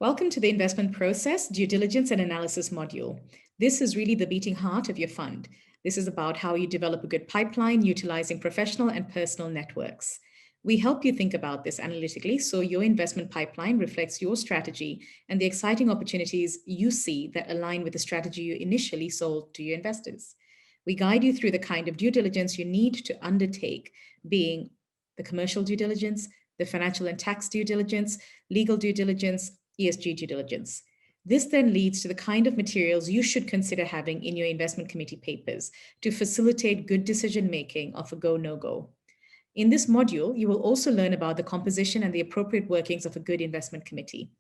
Welcome to the investment process, due diligence, and analysis module. This is really the beating heart of your fund. This is about how you develop a good pipeline utilizing professional and personal networks. We help you think about this analytically so your investment pipeline reflects your strategy and the exciting opportunities you see that align with the strategy you initially sold to your investors. We guide you through the kind of due diligence you need to undertake, being the commercial due diligence, the financial and tax due diligence, legal due diligence, ESG due diligence. This then leads to the kind of materials you should consider having in your investment committee papers to facilitate good decision making of a go, no go. In this module, you will also learn about the composition and the appropriate workings of a good investment committee.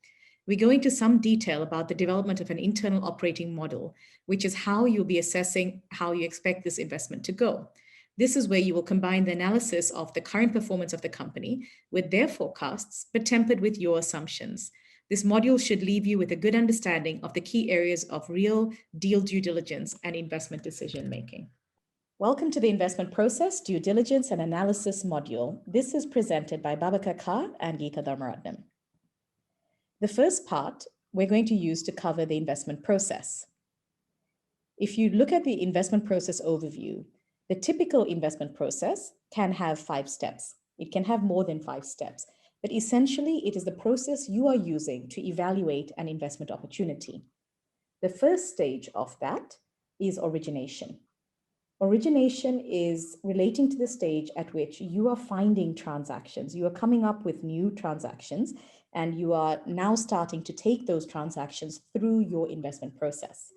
We go into some detail about the development of an internal operating model, which is how you'll be assessing how you expect this investment to go. This is where you will combine the analysis of the current performance of the company with their forecasts, but tempered with your assumptions. This module should leave you with a good understanding of the key areas of real deal due diligence and investment decision making. Welcome to the investment process, due diligence, and analysis module. This is presented by Babaka Kar and Geeta Dharmaratnam. The first part we're going to use to cover the investment process. If you look at the investment process overview, the typical investment process can have 5 steps. It can have more than 5 steps. But essentially, it is the process you are using to evaluate an investment opportunity. The first stage of that is origination. Origination is relating to the stage at which you are finding transactions. You are coming up with new transactions, and you are now starting to take those transactions through your investment process.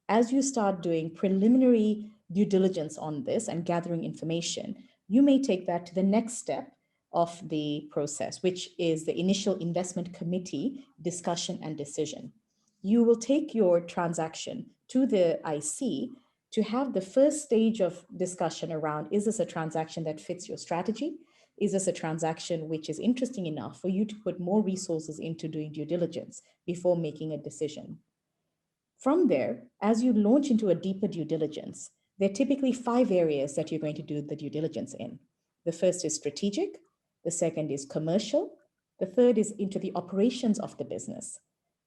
As you start doing preliminary due diligence on this and gathering information, you may take that to the next step of the process, which is the initial investment committee discussion and decision. You will take your transaction to the IC to have the first stage of discussion around, is this a transaction that fits your strategy? Is this a transaction which is interesting enough for you to put more resources into doing due diligence before making a decision? From there, as you launch into a deeper due diligence, there are typically 5 areas that you're going to do the due diligence in. The first is strategic. The second is commercial. The third is into the operations of the business.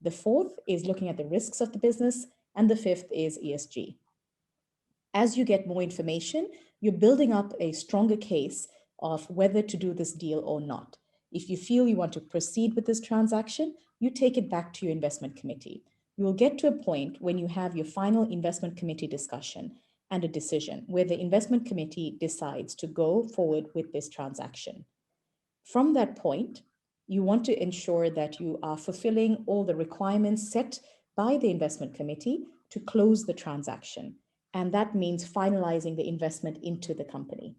The fourth is looking at the risks of the business. And the fifth is ESG. As you get more information, you're building up a stronger case of whether to do this deal or not. If you feel you want to proceed with this transaction, you take it back to your investment committee. You will get to a point when you have your final investment committee discussion and a decision where the investment committee decides to go forward with this transaction. From that point, you want to ensure that you are fulfilling all the requirements set by the investment committee to close the transaction. And that means finalizing the investment into the company.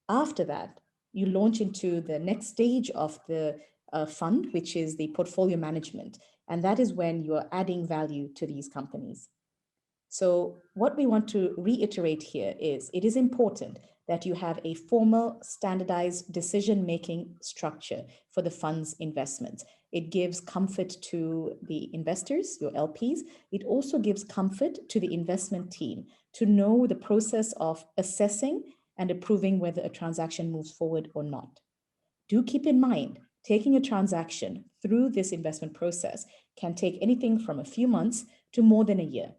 After that, you launch into the next stage of the fund, which is the portfolio management. And that is when you are adding value to these companies. So what we want to reiterate here is it is important that you have a formal, standardized decision-making structure for the fund's investments. It gives comfort to the investors, your LPs. It also gives comfort to the investment team to know the process of assessing and approving whether a transaction moves forward or not. Do keep in mind, taking a transaction through this investment process can take anything from a few months to more than a year.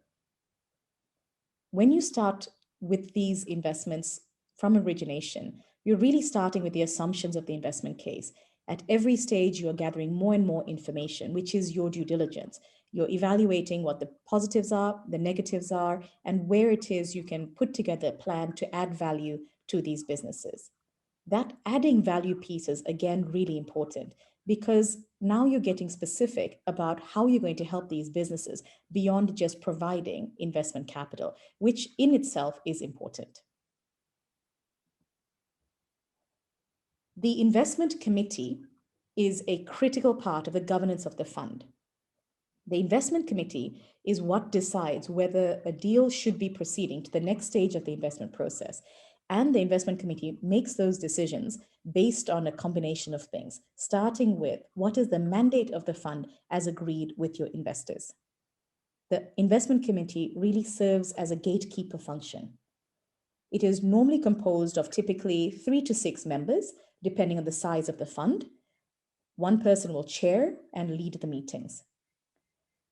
When you start with these investments from origination, you're really starting with the assumptions of the investment case. At every stage, you're gathering more and more information, which is your due diligence. You're evaluating what the positives are, the negatives are, and where it is you can put together a plan to add value to these businesses. That adding value piece is, again, really important because now you're getting specific about how you're going to help these businesses beyond just providing investment capital, which in itself is important. The investment committee is a critical part of the governance of the fund. The investment committee is what decides whether a deal should be proceeding to the next stage of the investment process. And the investment committee makes those decisions based on a combination of things, starting with what is the mandate of the fund as agreed with your investors. The investment committee really serves as a gatekeeper function. It is normally composed of typically 3 to 6 members, depending on the size of the fund. One person will chair and lead the meetings.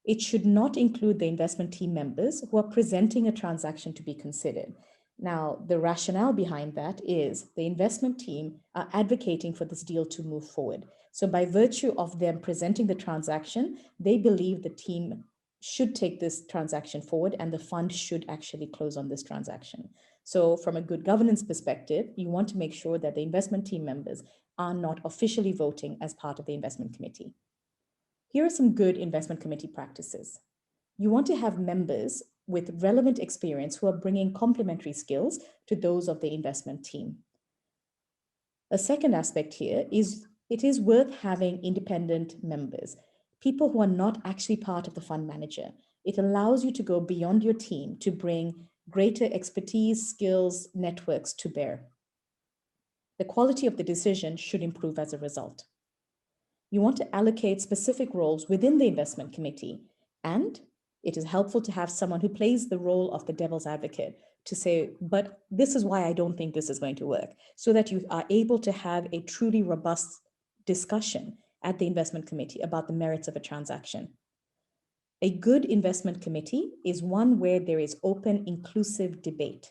It should not include the investment team members who are presenting a transaction to be considered. Now, the rationale behind that is the investment team are advocating for this deal to move forward. So by virtue of them presenting the transaction, they believe the team should take this transaction forward and the fund should actually close on this transaction. So from a good governance perspective, you want to make sure that the investment team members are not officially voting as part of the investment committee. Here are some good investment committee practices. You want to have members with relevant experience who are bringing complementary skills to those of the investment team. A second aspect here is it is worth having independent members, people who are not actually part of the fund manager. It allows you to go beyond your team to bring greater expertise, skills, networks to bear. The quality of the decision should improve as a result. You want to allocate specific roles within the investment committee, and it is helpful to have someone who plays the role of the devil's advocate to say, but this is why I don't think this is going to work, so that you are able to have a truly robust discussion at the investment committee about the merits of a transaction. A good investment committee is one where there is open, inclusive debate.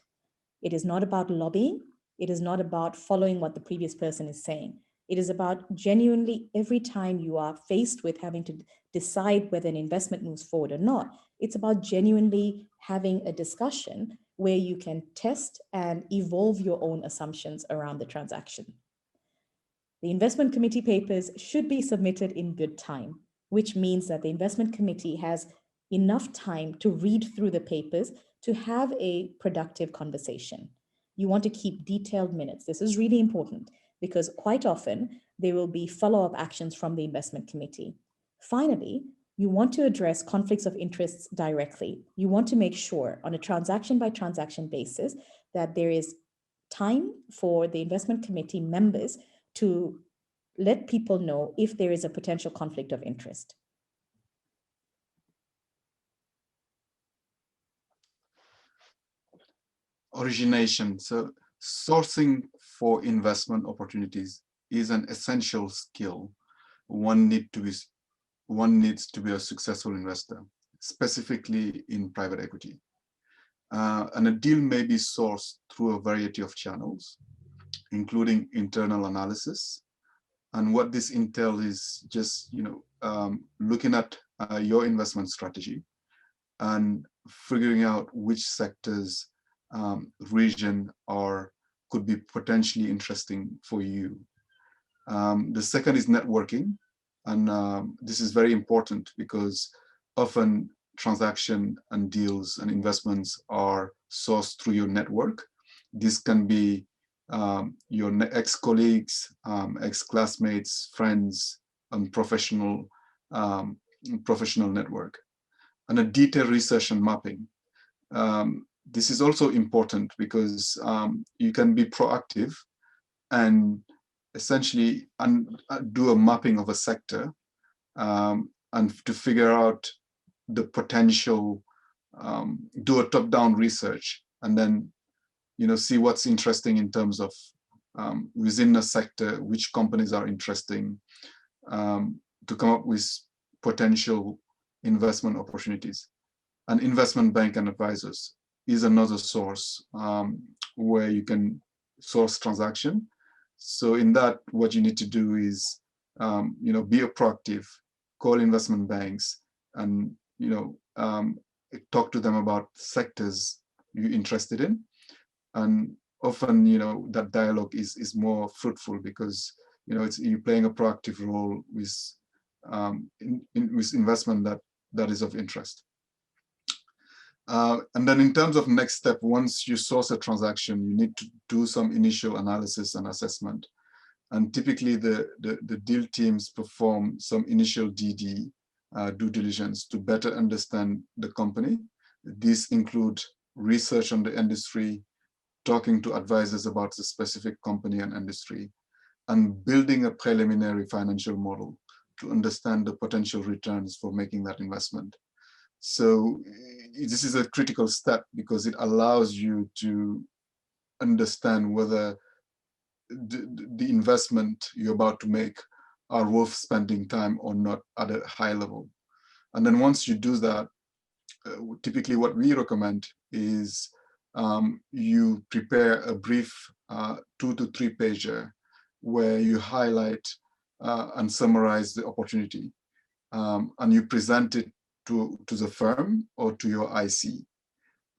It is not about lobbying. It is not about following what the previous person is saying. It is about genuinely every time you are faced with having to decide whether an investment moves forward or not, it's about genuinely having a discussion where you can test and evolve your own assumptions around the transaction. The investment committee papers should be submitted in good time, which means that the investment committee has enough time to read through the papers to have a productive conversation. You want to keep detailed minutes. This is really important because quite often there will be follow-up actions from the investment committee. Finally, you want to address conflicts of interests directly. You want to make sure on a transaction by transaction basis that there is time for the investment committee members to let people know if there is a potential conflict of interest. Origination. So sourcing for investment opportunities is an essential skill. One needs to be a successful investor, specifically in private equity. And a deal may be sourced through a variety of channels, including internal analysis. And what this entails is just looking at your investment strategy and figuring out which sectors, region could be potentially interesting for you. The second is networking. And this is very important because often transaction and deals and investments are sourced through your network. This can be your ex-colleagues, ex-classmates, friends, and professional network. And a detailed research and mapping. This is also important because you can be proactive and essentially do a mapping of a sector and to figure out the potential, do a top-down research, and then see what's interesting in terms of within a sector, which companies are interesting, to come up with potential investment opportunities. An investment bank and advisors is another source where you can source transaction. So in that, what you need to do is, be a proactive, call investment banks, and talk to them about sectors you're interested in. And often, that dialogue is more fruitful because you're playing a proactive role with with investment that is of interest. And then in terms of next step, once you source a transaction, you need to do some initial analysis and assessment. And typically the deal teams perform some initial DD, due diligence, to better understand the company. These include research on the industry, talking to advisors about the specific company and industry, and building a preliminary financial model to understand the potential returns for making that investment. So this is a critical step because it allows you to understand whether the investment you're about to make are worth spending time or not at a high level. And then once you do that, typically what we recommend is you prepare a brief 2 to 3 pager where you highlight and summarize the opportunity, and you present it to the firm or to your IC.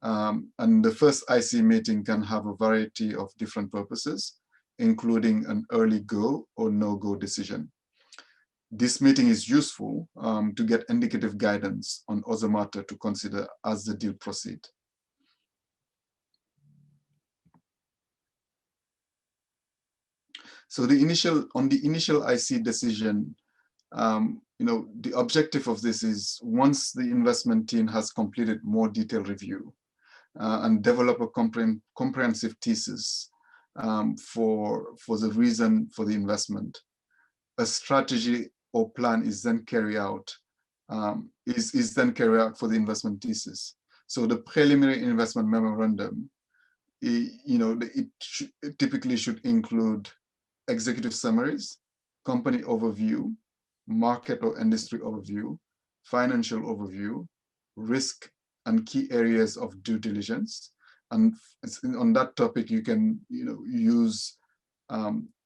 And the first IC meeting can have a variety of different purposes, including an early go or no-go decision. This meeting is useful to get indicative guidance on other matter to consider as the deal proceeds. So the initial IC decision, the objective of this is once the investment team has completed more detailed review and develop a comprehensive thesis for the reason for the investment, a strategy or plan is then carried out for the investment thesis. So the preliminary investment memorandum, it typically should include executive summaries, company overview, market or industry overview, financial overview, risk and key areas of due diligence. And on that topic, you can use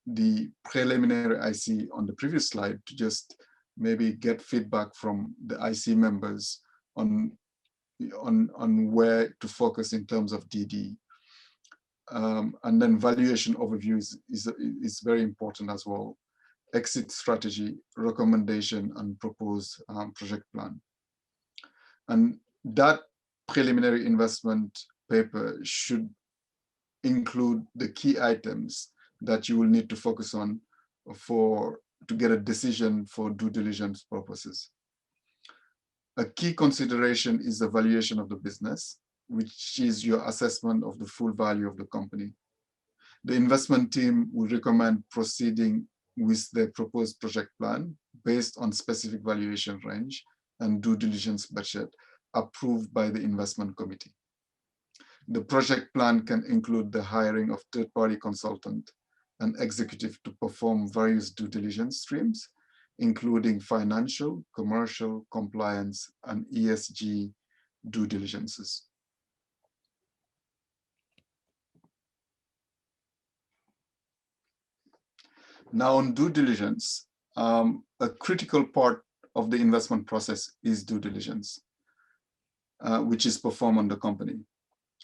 the preliminary IC on the previous slide to just maybe get feedback from the IC members on where to focus in terms of DD. And then valuation overview is very important as well. Exit strategy, recommendation, and proposed project plan. And that preliminary investment paper should include the key items that you will need to focus on to get a decision for due diligence purposes. A key consideration is the valuation of the business, which is your assessment of the full value of the company. The investment team will recommend proceeding with the proposed project plan based on specific valuation range and due diligence budget approved by the investment committee. The project plan can include the hiring of third-party consultant and executive to perform various due diligence streams, including financial, commercial, compliance, and ESG due diligences. Now on due diligence, a critical part of the investment process is due diligence, which is performed on the company.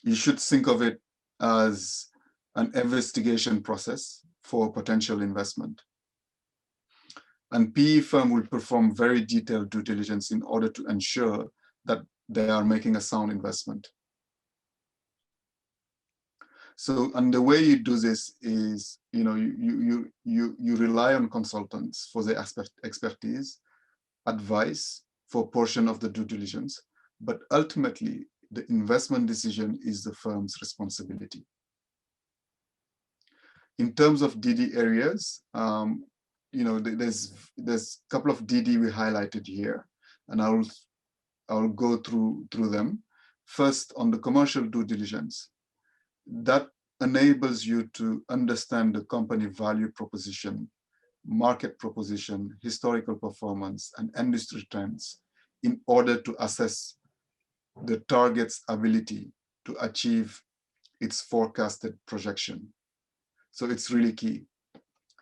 You should think of it as an investigation process for potential investment. And PE firm will perform very detailed due diligence in order to ensure that they are making a sound investment. So, and the way you do this is, you rely on consultants for their expertise, advice for a portion of the due diligence, but ultimately the investment decision is the firm's responsibility. In terms of DD areas, there's a couple of DD we highlighted here, and I'll go through them. First, on the commercial due diligence, that enables you to understand the company value proposition, market proposition, historical performance, and industry trends in order to assess the target's ability to achieve its forecasted projection. So it's really key.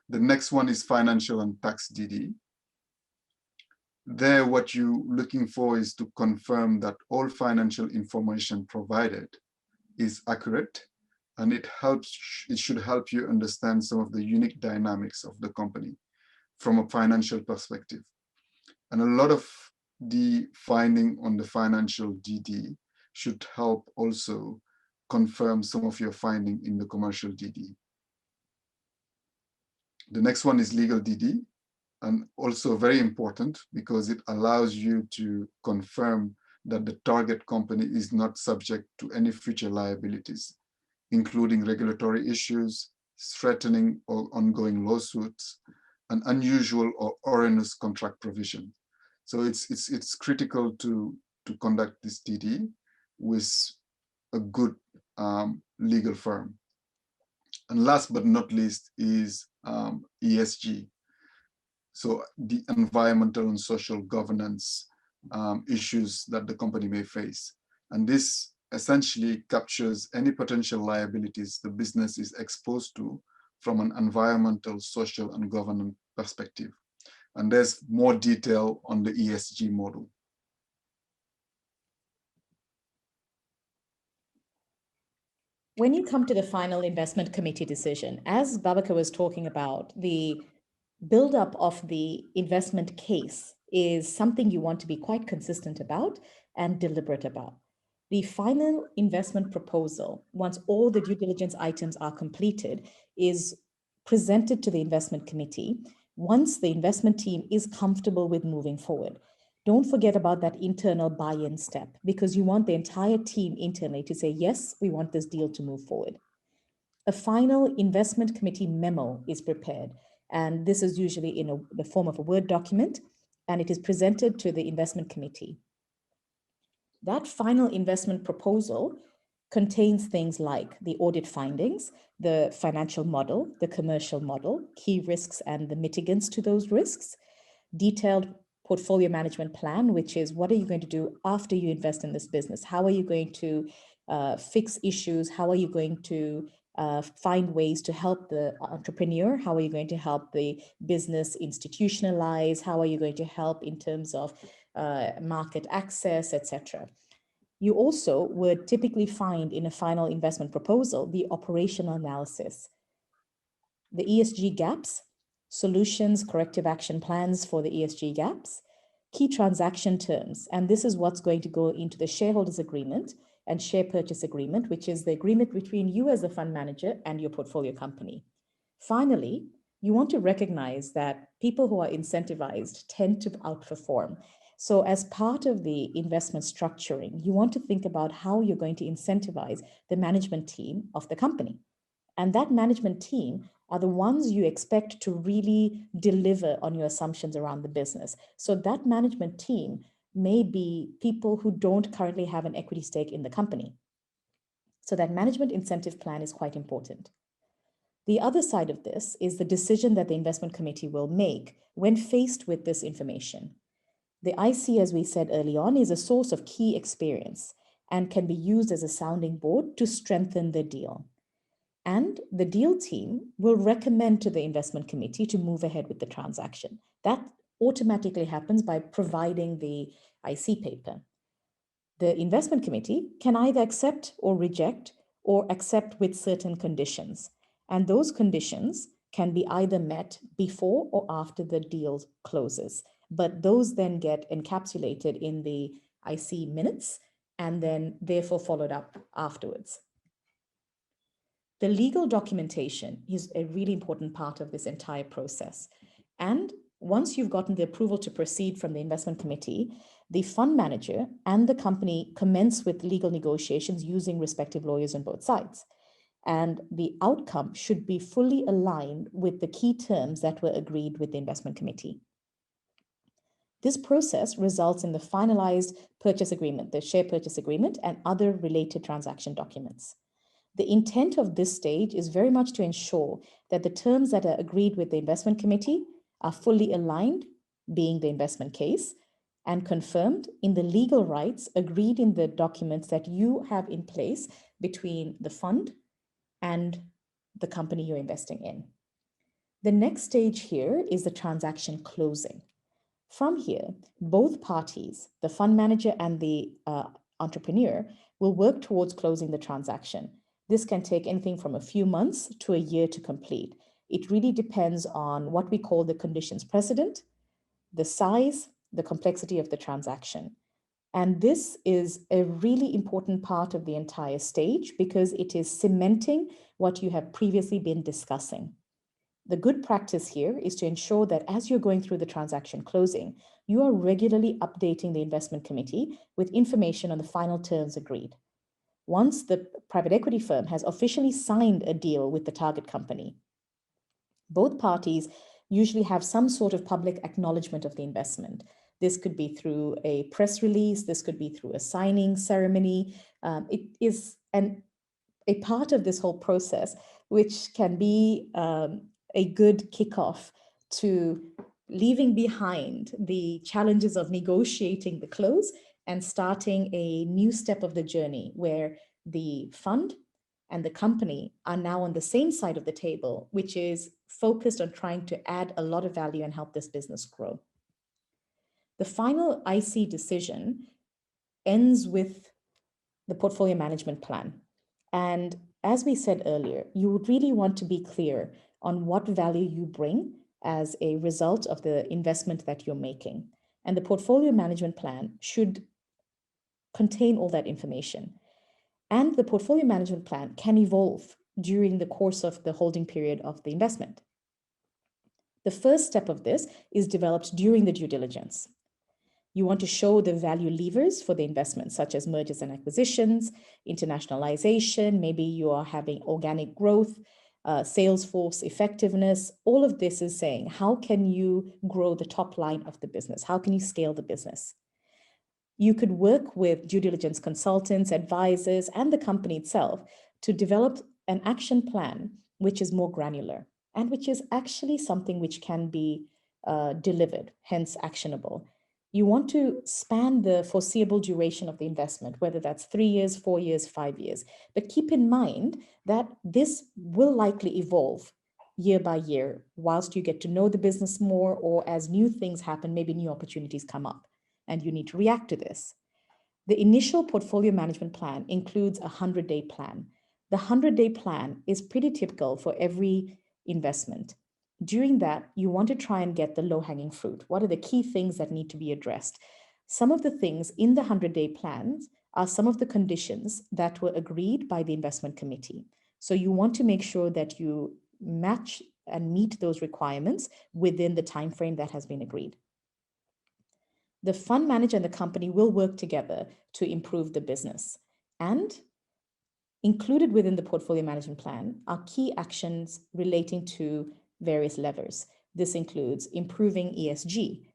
The next one is financial and tax DD. There, what you're looking for is to confirm that all financial information provided is accurate, and it should help you understand some of the unique dynamics of the company from a financial perspective. And a lot of the finding on the financial DD should help also confirm some of your finding in the commercial DD. The next one is legal DD, and also very important because it allows you to confirm that the target company is not subject to any future liabilities, including regulatory issues, threatening or ongoing lawsuits, and unusual or erroneous contract provision. So it's critical to conduct this DD with a good legal firm. And last but not least is ESG. So the environmental and social governance issues that the company may face. And this essentially captures any potential liabilities the business is exposed to from an environmental, social, and governance perspective. And there's more detail on the ESG model. When you come to the final investment committee decision, as Babaka was talking about, the buildup of the investment case is something you want to be quite consistent about and deliberate about. The final investment proposal, once all the due diligence items are completed, is presented to the investment committee once the investment team is comfortable with moving forward. Don't forget about that internal buy-in step, because you want the entire team internally to say, yes, we want this deal to move forward. A final investment committee memo is prepared, and this is usually in the form of a Word document, and it is presented to the investment committee. That final investment proposal contains things like the audit findings, the financial model, the commercial model, key risks and the mitigants to those risks, detailed portfolio management plan, which is what are you going to do after you invest in this business? How are you going to fix issues? How are you going to find ways to help the entrepreneur? How are you going to help the business institutionalize? How are you going to help in terms of market access, etc.? You also would typically find in a final investment proposal the operational analysis, the ESG gaps, solutions, corrective action plans for the ESG gaps, key transaction terms. And this is what's going to go into the shareholders agreement and share purchase agreement, which is the agreement between you as the fund manager and your portfolio company. Finally, you want to recognize that people who are incentivized tend to outperform. So as part of the investment structuring, you want to think about how you're going to incentivize the management team of the company. And that management team are the ones you expect to really deliver on your assumptions around the business. So that management team may be people who don't currently have an equity stake in the company. So that management incentive plan is quite important. The other side of this is the decision that the investment committee will make when faced with this information. The IC, as we said early on, is a source of key experience and can be used as a sounding board to strengthen the deal. And the deal team will recommend to the investment committee to move ahead with the transaction. That automatically happens by providing the IC paper. The investment committee can either accept or reject or accept with certain conditions. And those conditions can be either met before or after the deal closes. But those then get encapsulated in the IC minutes and then therefore followed up afterwards. The legal documentation is a really important part of this entire process. And once you've gotten the approval to proceed from the investment committee, the fund manager and the company commence with legal negotiations using respective lawyers on both sides. And the outcome should be fully aligned with the key terms that were agreed with the investment committee. This process results in the finalized purchase agreement, the share purchase agreement, and other related transaction documents. The intent of this stage is very much to ensure that the terms that are agreed with the investment committee are fully aligned, being the investment case, and confirmed in the legal rights agreed in the documents that you have in place between the fund and the company you're investing in. The next stage here is the transaction closing. From here, both parties, the fund manager and the entrepreneur, will work towards closing the transaction. This can take anything from a few months to a year to complete. It really depends on what we call the conditions precedent, the size, the complexity of the transaction. And this is a really important part of the entire stage because it is cementing what you have previously been discussing. The good practice here is to ensure that as you're going through the transaction closing, you are regularly updating the investment committee with information on the final terms agreed. Once the private equity firm has officially signed a deal with the target company, both parties usually have some sort of public acknowledgement of the investment. This could be through a press release, this could be through a signing ceremony. It is a part of this whole process, which can be a good kickoff to leaving behind the challenges of negotiating the close and starting a new step of the journey where the fund and the company are now on the same side of the table, which is focused on trying to add a lot of value and help this business grow. The final IC decision ends with the portfolio management plan. And as we said earlier, you would really want to be clear on what value you bring as a result of the investment that you're making. And the portfolio management plan should contain all that information. And the portfolio management plan can evolve during the course of the holding period of the investment. The first step of this is developed during the due diligence. You want to show the value levers for the investment, such as mergers and acquisitions, internationalization, maybe you are having organic growth, sales force effectiveness. All of this is saying, how can you grow the top line of the business? How can you scale the business? You could work with due diligence consultants, advisors, and the company itself to develop an action plan which is more granular and which is actually something which can be delivered, hence actionable. You want to span the foreseeable duration of the investment, whether that's 3 years, 4 years, 5 years. But keep in mind that this will likely evolve year by year whilst you get to know the business more, or as new things happen, maybe new opportunities come up and you need to react to this. The initial portfolio management plan includes a 100-day plan. The 100-day plan is pretty typical for every investment. During that, you want to try and get the low-hanging fruit. What are the key things that need to be addressed? Some of the things in the 100-day plans are some of the conditions that were agreed by the investment committee. So you want to make sure that you match and meet those requirements within the time frame that has been agreed. The fund manager and the company will work together to improve the business. And included within the portfolio management plan are key actions relating to various levers. This includes improving ESG.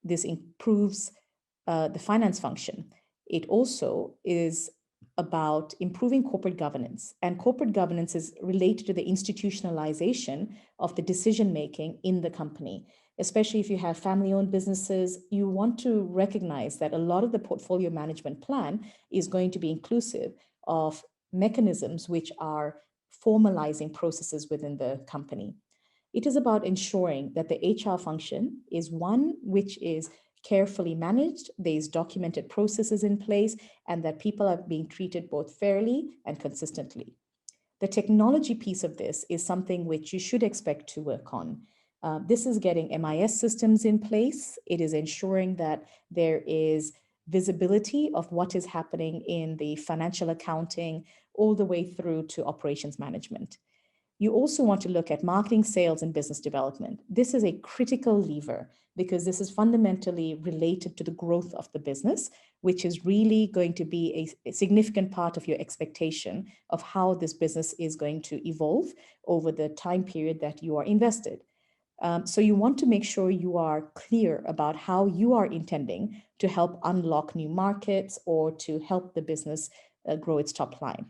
This improves the finance function. It also is about improving corporate governance. And corporate governance is related to the institutionalization of the decision making in the company. Especially if you have family-owned businesses, you want to recognize that a lot of the portfolio management plan is going to be inclusive of mechanisms which are formalizing processes within the company. It is about ensuring that the HR function is one which is carefully managed, there's documented processes in place, and that people are being treated both fairly and consistently. The technology piece of this is something which you should expect to work on. This is getting MIS systems in place. It is ensuring that there is visibility of what is happening in the financial accounting all the way through to operations management. You also want to look at marketing, sales, and business development. This is a critical lever because this is fundamentally related to the growth of the business, which is really going to be a significant part of your expectation of how this business is going to evolve over the time period that you are invested. So you want to make sure you are clear about how you are intending to help unlock new markets or to help the business grow its top line.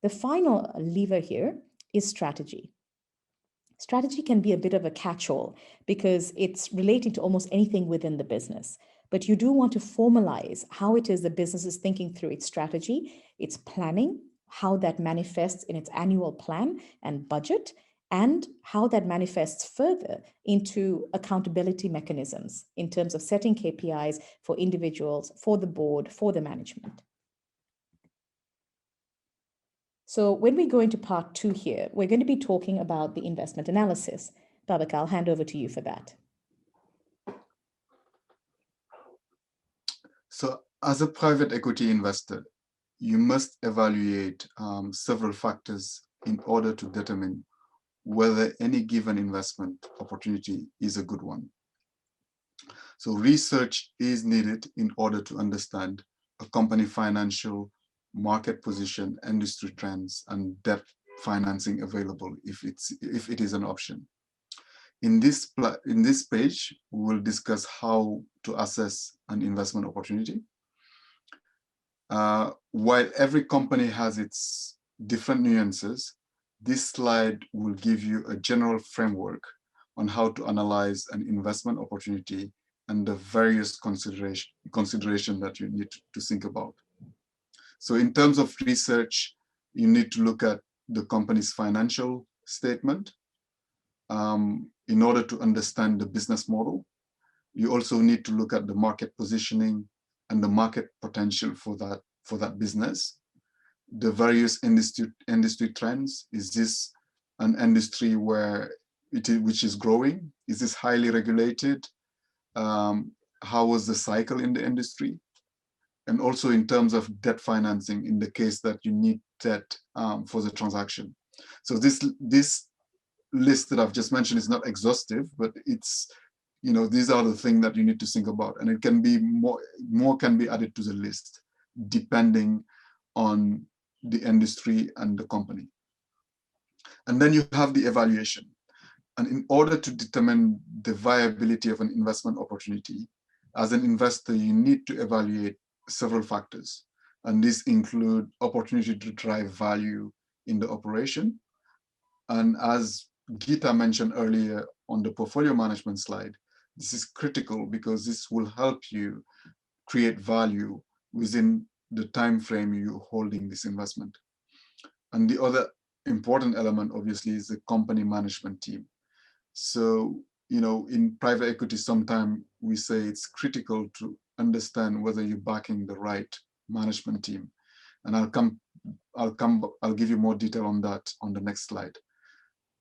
The final lever here is strategy. Strategy can be a bit of a catch-all because it's relating to almost anything within the business. But you do want to formalize how it is the business is thinking through its strategy, its planning, how that manifests in its annual plan and budget, and how that manifests further into accountability mechanisms in terms of setting KPIs for individuals, for the board, for the management. So when we go into part 2 here, we're going to be talking about the investment analysis. Babak, I'll hand over to you for that. So as a private equity investor, you must evaluate several factors in order to determine whether any given investment opportunity is a good one. So research is needed in order to understand a company financial, market position, industry trends, and debt financing available if it is an option. In this page, we will discuss how to assess an investment opportunity. While every company has its different nuances, this slide will give you a general framework on how to analyze an investment opportunity and the various consideration that you need to think about. So in terms of research, you need to look at the company's financial statement in order to understand the business model. You also need to look at the market positioning and the market potential for that business. The various industry trends. Is this an industry which is growing? Is this highly regulated? How was the cycle in the industry? And also in terms of debt financing, in the case that you need debt for the transaction. So this list that I've just mentioned is not exhaustive, but it's, these are the things that you need to think about, and it can be more can be added to the list depending on the industry and the company. And then you have the evaluation. And in order to determine the viability of an investment opportunity, as an investor, you need to evaluate several factors. And these include opportunity to drive value in the operation. And as Geeta mentioned earlier on the portfolio management slide, this is critical because this will help you create value within the time frame you're holding this investment. And the other important element, obviously, is the company management team. So, in private equity, sometimes we say it's critical to understand whether you're backing the right management team. And I'll give you more detail on that on the next slide.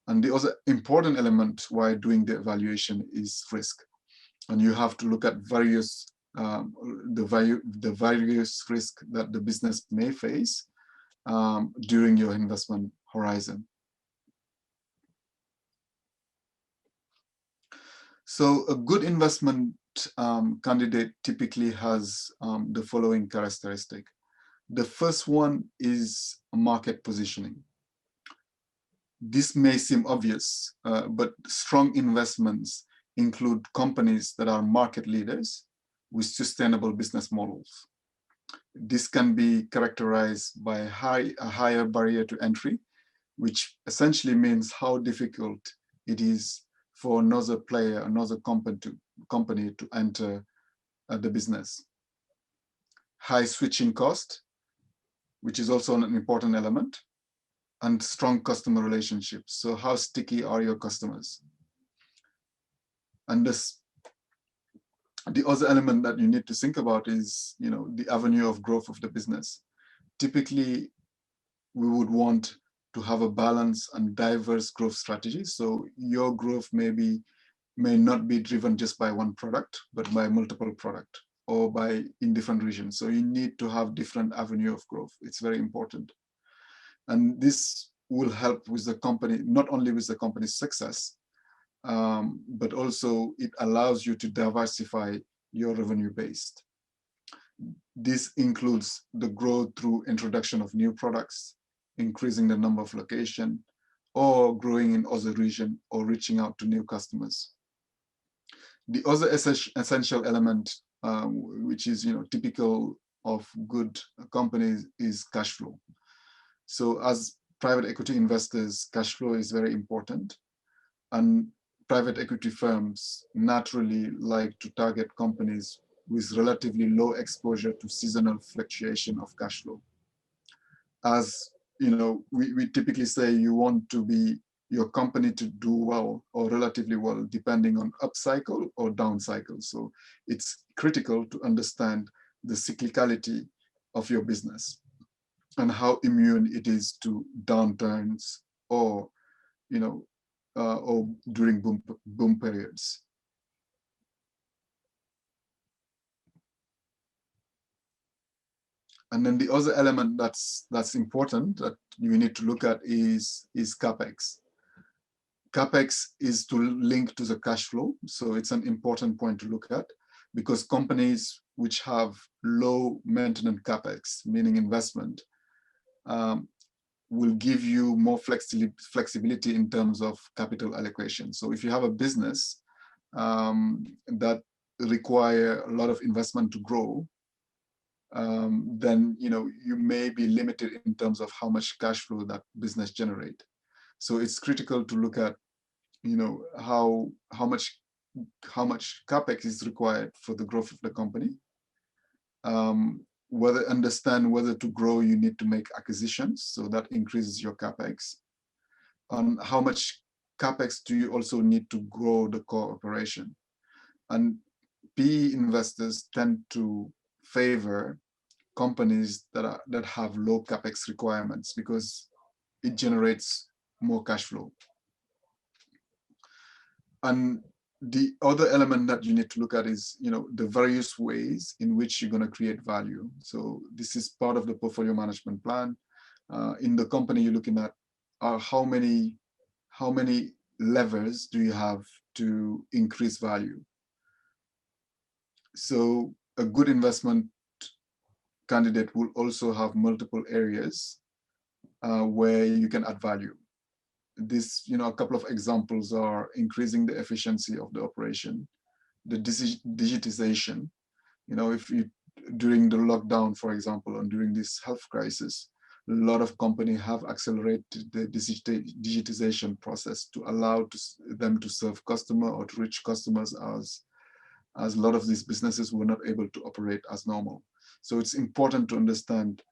And the other important element while doing the evaluation is risk. And you have to look at various the various risks that the business may face during your investment horizon. So a good investment candidate typically has the following characteristic. The first one is market positioning. This may seem obvious, but strong investments include companies that are market leaders with sustainable business models. This can be characterized by a higher barrier to entry, which essentially means how difficult it is for another player, another company to enter the business. High switching cost, which is also an important element, and strong customer relationships. So how sticky are your customers? And the other element that you need to think about is, the avenue of growth of the business. Typically, we would want to have a balanced and diverse growth strategy. So your growth may not be driven just by one product, but by multiple products or in different regions. So you need to have different avenue of growth. It's very important. And this will help with the company, not only with the company's success, but also it allows you to diversify your revenue base. This includes the growth through introduction of new products, increasing the number of locations, or growing in other regions, or reaching out to new customers. The other essential element, which is typical of good companies, is cash flow. So as private equity investors, cash flow is very important. And private equity firms naturally like to target companies with relatively low exposure to seasonal fluctuation of cash flow. As we typically say you want your company to do well or relatively well, depending on up cycle or down cycle. So it's critical to understand the cyclicality of your business and how immune it is to downturns or during boom periods. And then the other element that's important that you need to look at is CapEx. CapEx is to link to the cash flow. So it's an important point to look at, because companies which have low maintenance CapEx, meaning investment, will give you more flexibility in terms of capital allocation. So if you have a business that require a lot of investment to grow, then you may be limited in terms of how much cash flow that business generate. So it's critical to look at how much capex is required for the growth of the company. Understand whether to grow you need to make acquisitions, so that increases your capex. And how much capex do you also need to grow the core operation? And PE investors tend to favor companies that have low capex requirements because it generates more cash flow. And the other element that you need to look at is, the various ways in which you're going to create value. So this is part of the portfolio management plan. In the company, you're looking at how many levers do you have to increase value. So a good investment candidate will also have multiple areas where you can add value. This, a couple of examples are increasing the efficiency of the operation, the digitization. If you, during the lockdown, for example, and during this health crisis, a lot of companies have accelerated the digitization process to allow them to serve customer or to reach customers, as a lot of these businesses were not able to operate as normal. So it's important to understand,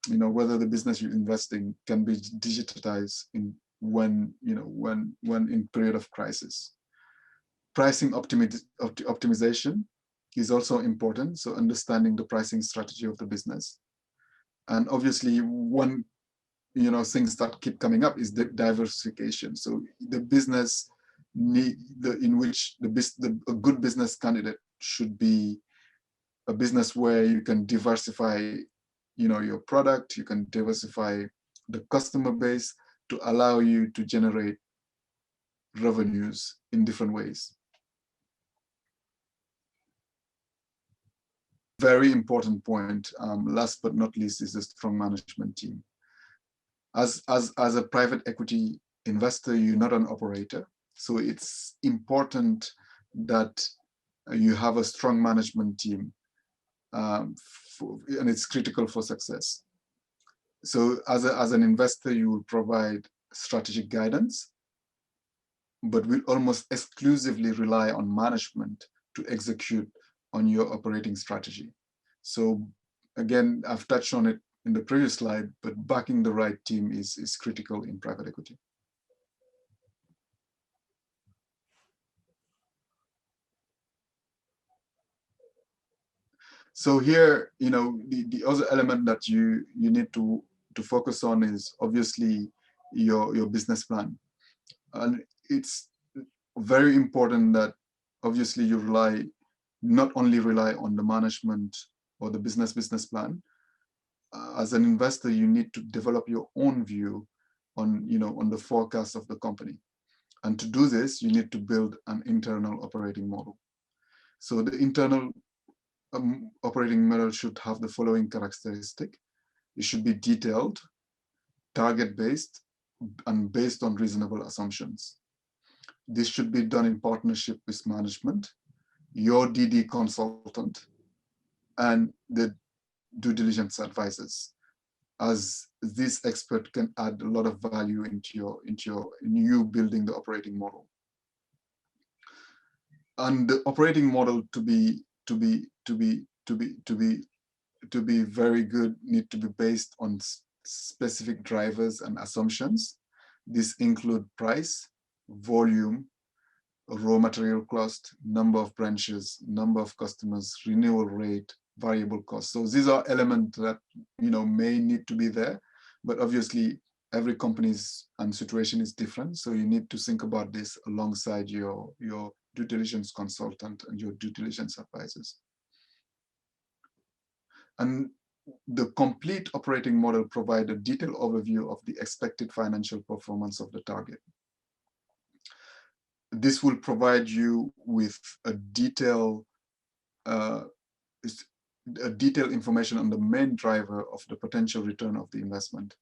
whether the business you're investing can be digitized when in period of crisis. Pricing optimization is also important. So understanding the pricing strategy of the business. And obviously one, things that keep coming up is the diversification. So the business a good business candidate should be a business where you can diversify, your product, you can diversify the customer base to allow you to generate revenues in different ways. Very important point, last but not least, is a strong management team. As a private equity investor, you're not an operator. So it's important that you have a strong management team, and it's critical for success. So as an investor, you will provide strategic guidance, but will almost exclusively rely on management to execute on your operating strategy. So again, I've touched on it in the previous slide, but backing the right team is critical in private equity. So here, the other element that you need to focus on is obviously your business plan. And it's very important that obviously you not only rely on the management or the business plan. As an investor, you need to develop your own view on the forecast of the company. And to do this, you need to build an internal operating model. So the internal operating model should have the following characteristic. It should be detailed, target-based, and based on reasonable assumptions. This should be done in partnership with management, your DD consultant, and the due diligence advisors, as this expert can add a lot of value into you building the operating model. And the operating model to be very good need to be based on specific drivers and assumptions. These include price, volume, raw material cost, number of branches, number of customers, renewal rate, variable cost. So these are elements that may need to be there, but obviously every company's and situation is different. So you need to think about this alongside your due diligence consultant and your due diligence advisors. And the complete operating model provides a detailed overview of the expected financial performance of the target. This will provide you with a detailed information on the main driver of the potential return of the investment.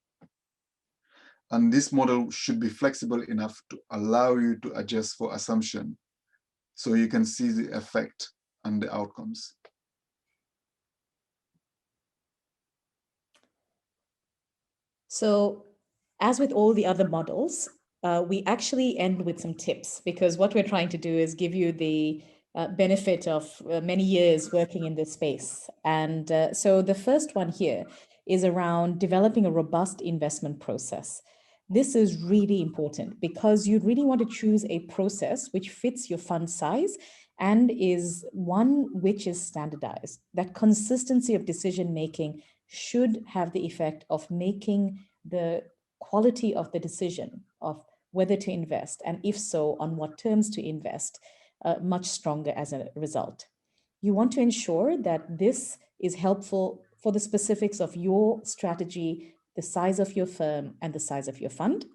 And this model should be flexible enough to allow you to adjust for assumption so you can see the effect and the outcomes. So, as with all the other models, we actually end with some tips, because what we're trying to do is give you the benefit of many years working in this space. And so the first one here is around developing a robust investment process. This is really important because you really want to choose a process which fits your fund size and is one which is standardized. That consistency of decision making should have the effect of making the quality of the decision of whether to invest, and if so, on what terms to invest, much stronger as a result. You want to ensure that this is helpful for the specifics of your strategy, the size of your firm, and the size of your fund.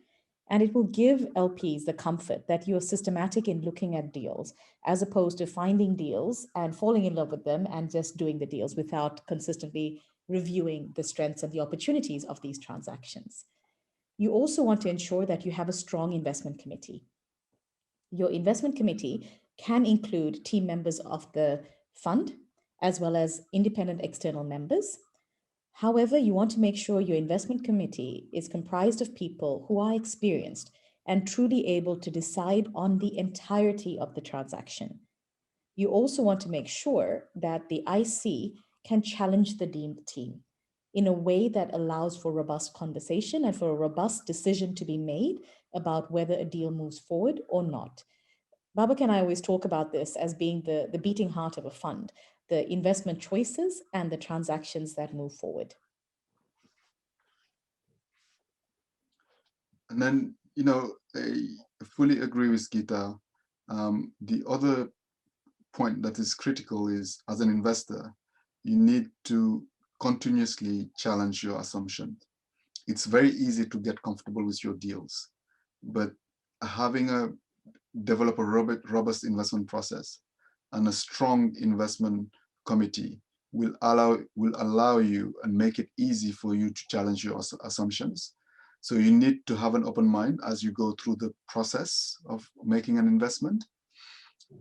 And it will give LPs the comfort that you're systematic in looking at deals, as opposed to finding deals and falling in love with them and just doing the deals without consistently reviewing the strengths and the opportunities of these transactions. You also want to ensure that you have a strong investment committee. Your investment committee can include team members of the fund as well as independent external members. However, you want to make sure your investment committee is comprised of people who are experienced and truly able to decide on the entirety of the transaction. You also want to make sure that the IC can challenge the deemed team in a way that allows for robust conversation and for a robust decision to be made about whether a deal moves forward or not. Babak and I always talk about this as being the beating heart of a fund, the investment choices and the transactions that move forward. And then, I fully agree with Gita. The other point that is critical is, as an investor, you need to continuously challenge your assumptions. It's very easy to get comfortable with your deals, but having a develop a robust investment process and a strong investment committee will allow you and make it easy for you to challenge your assumptions. So you need to have an open mind as you go through the process of making an investment.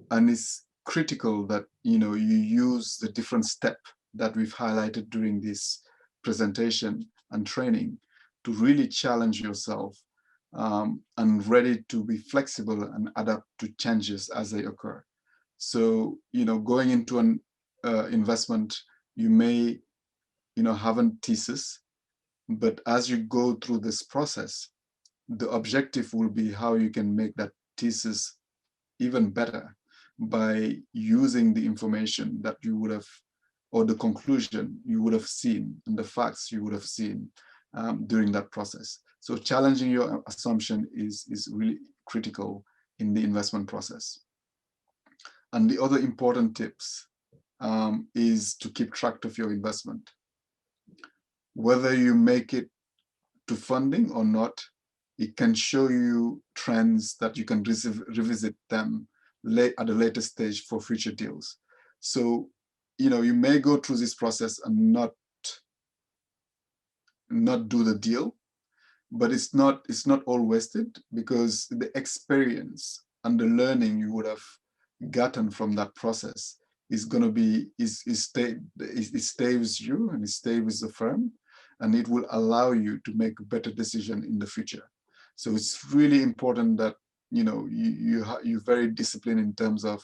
And it's critical that you use the different steps that we've highlighted during this presentation and training to really challenge yourself, and ready to be flexible and adapt to changes as they occur. So, going into an investment, you may, have a thesis, but as you go through this process, the objective will be how you can make that thesis even better by using the information that you would have, or the conclusion you would have seen, and the facts you would have seen during that process. So challenging your assumption is really critical in the investment process. And the other important tips is to keep track of your investment. Whether you make it to funding or not, it can show you trends that you can revisit them at a later stage for future deals. So, you may go through this process and not do the deal, but it's not all wasted, because the experience and the learning you would have gotten from that process is going to be it stays with you, and it stays with the firm, and it will allow you to make a better decision in the future. So it's really important that you're very disciplined in terms of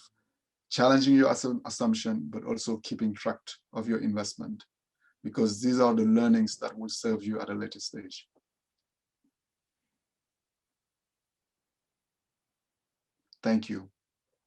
challenging your assumption, but also keeping track of your investment, because these are the learnings that will serve you at a later stage. Thank you.